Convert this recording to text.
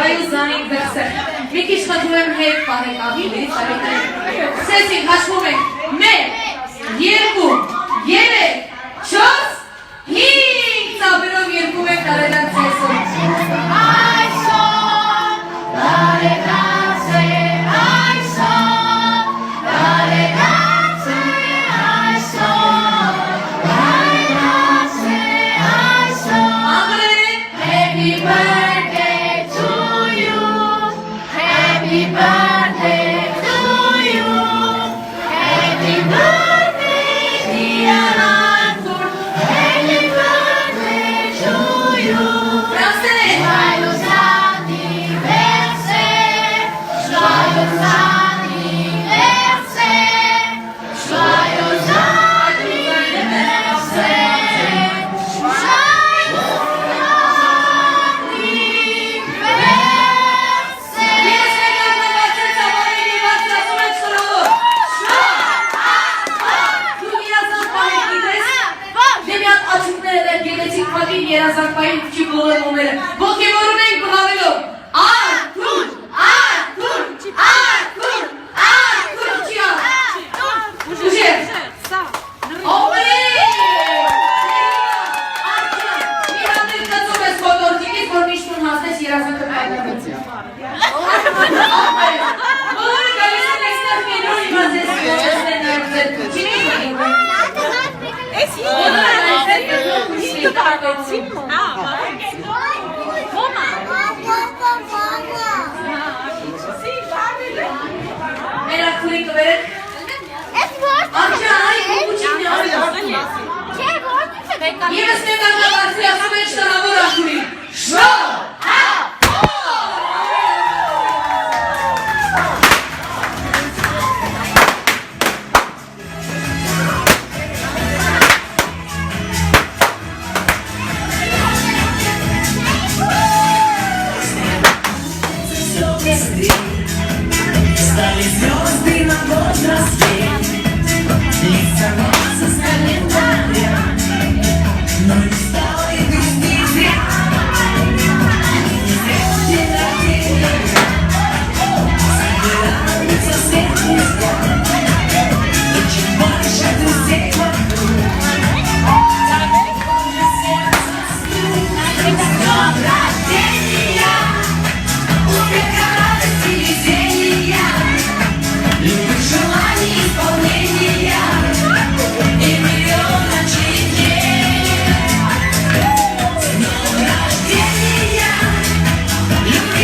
շվայու զանին դրսել, մի քիչ խնդրում եմ հետ պարեք ավելի, սեսին հաշվում ենք, 1, 2, 3, 4, 5 ծավերով երկում ենք տարեդակ ծեսում։ Այսօր, տարեդակ է, այսօր, տարեդակ է, այսօր, տարեդակ է, այսօր։ Անգլերեն, Happy birthday to you, Happy birthday to you, Happy birthday dear Arthur, Happy birthday to you. Joyeux anniversaire, joyeux anniversaire, joyeux anniversaire, երազանքային քիչ բոլորները ոգևորում ենք բղավելով Արթուր, Արթուր, Արթուր, Արթուր չիա ուժեր օմե Արթուր մի հատեր կծում ես կոտորդիկից որ միշտուն հասնես երազանքը կայնավեց բոլորը գալիս են էստեղ մենոր իմազես ոչեսնեն նայվզեր չինի Էս ինքը տարվեցին մոն։